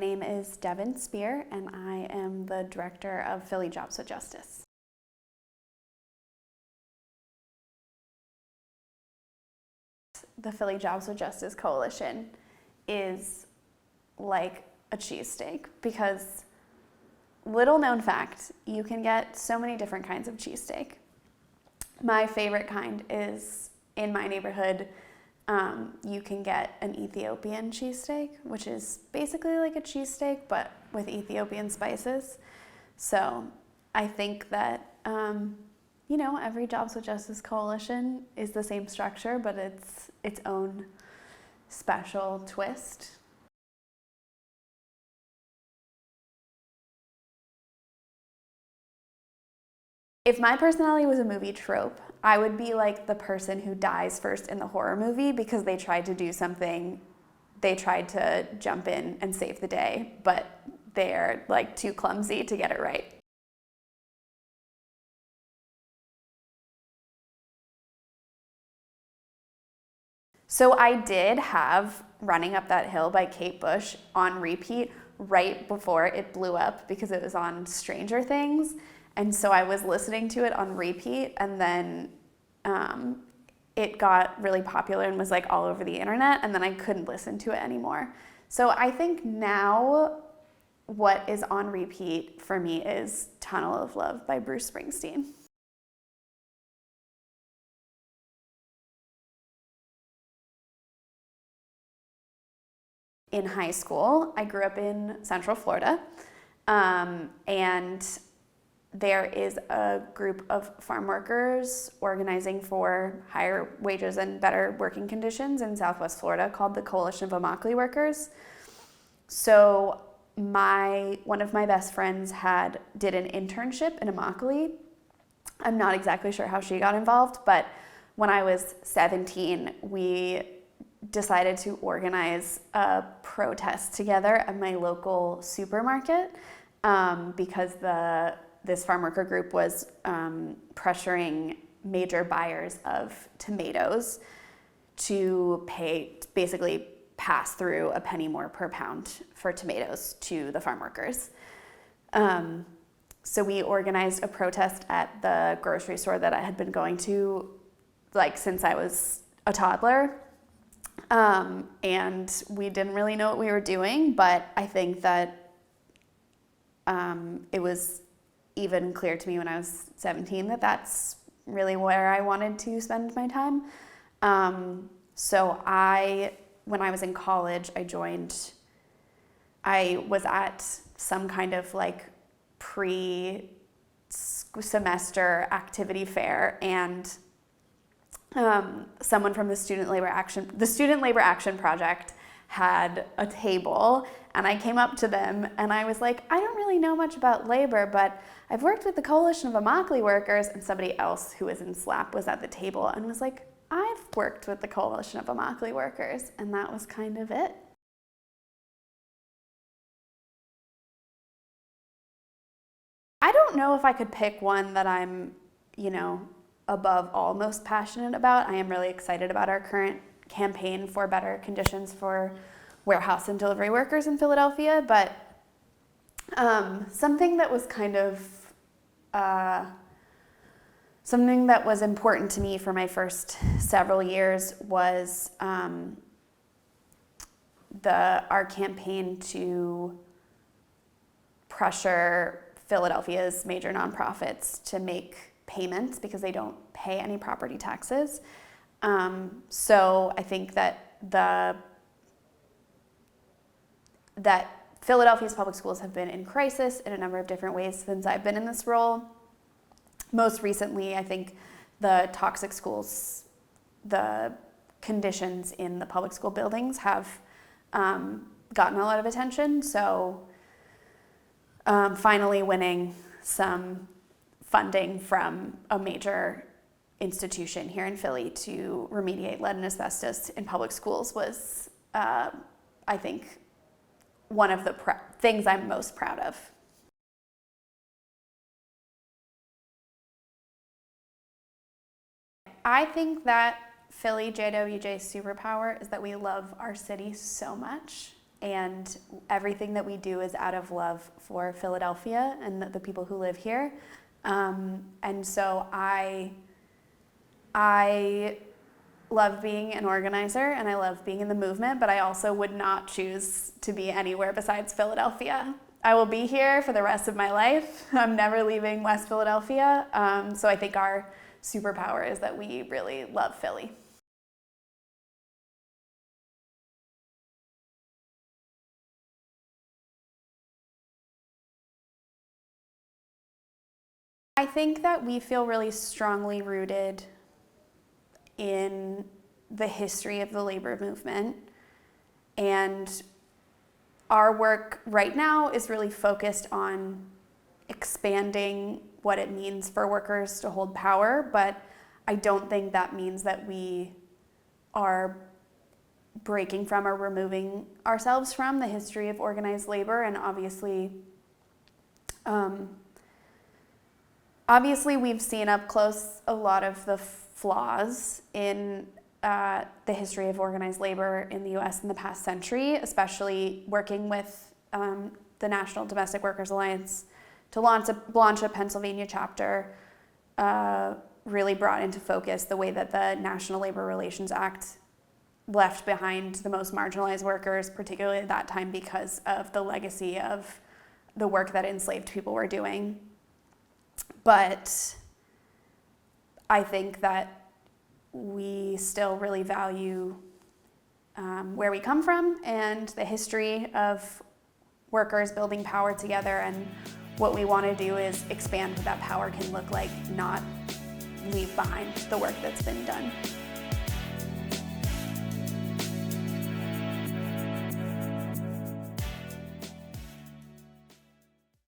name is Devin Spear, and I am the director of Philly JWJ Justice. The Philly JWJ Justice Coalition is like a cheesesteak because, little known fact, you can get so many different kinds of cheesesteak. My favorite kind is, in my neighborhood, you can get an Ethiopian cheesesteak, which is basically like a cheesesteak but with Ethiopian spices. So I think that every JWJ Justice Coalition is the same structure, but it's its own special twist. If my personality was a movie trope, I would be like the person who dies first in the horror movie because they tried to do something, they tried to jump in and save the day, but they're like too clumsy to get it right. So I did have Running Up That Hill by Kate Bush on repeat right before it blew up because it was on Stranger Things. And so I was listening to it on repeat, and then it got really popular and was like all over the internet, and then I couldn't listen to it anymore. So I think now what is on repeat for me is Tunnel of Love by Bruce Springsteen. In high school, I grew up in Central Florida, and there is a group of farm workers organizing for higher wages and better working conditions in Southwest Florida called the Coalition of Immokalee Workers. So one of my best friends did an internship in Immokalee. I'm not exactly sure how she got involved, but when I was 17, we decided to organize a protest together at my local supermarket because this farm worker group was pressuring major buyers of tomatoes to basically pass through a penny more per pound for tomatoes to the farm workers. So we organized a protest at the grocery store that I had been going to since I was a toddler. And we didn't really know what we were doing, but I think that it was even clear to me when I was 17 that that's really where I wanted to spend my time. So when I was in college, I was at some kind of pre-semester activity fair, and someone from the Student Labor Action Project had a table, and I came up to them and I was like, I don't really know much about labor, but I've worked with the Coalition of Immokalee Workers, and somebody else who was in SLAP was at the table and was like, I've worked with the Coalition of Immokalee Workers, and that was kind of it. I don't know if I could pick one that I'm, above all most passionate about. I am really excited about our current campaign for better conditions for warehouse and delivery workers in Philadelphia, but something that was something that was important to me for my first several years was our campaign to pressure Philadelphia's major nonprofits to make payments because they don't pay any property taxes. So I think that Philadelphia's public schools have been in crisis in a number of different ways since I've been in this role. Most recently, I think the toxic schools, the conditions in the public school buildings have gotten a lot of attention. So finally winning some funding from a major institution here in Philly to remediate lead and asbestos in public schools was, I think, one of the things I'm most proud of. I think that Philly JWJ's superpower is that we love our city so much. and everything that we do is out of love for Philadelphia and the people who live here. And so I love being an organizer and I love being in the movement, but I also would not choose to be anywhere besides Philadelphia. I will be here for the rest of my life. I'm never leaving West Philadelphia. So I think our superpower is that we really love Philly. I think that we feel really strongly rooted in the history of the labor movement, and our work right now is really focused on expanding what it means for workers to hold power, but I don't think that means that we are breaking from or removing ourselves from the history of organized labor. And obviously we've seen up close a lot of the flaws in the history of organized labor in the US in the past century, especially working with the National Domestic Workers Alliance to launch a Pennsylvania chapter, really brought into focus the way that the National Labor Relations Act left behind the most marginalized workers, particularly at that time because of the legacy of the work that enslaved people were doing. But I think that we still really value where we come from and the history of workers building power together, and what we want to do is expand what that power can look like, not leave behind the work that's been done.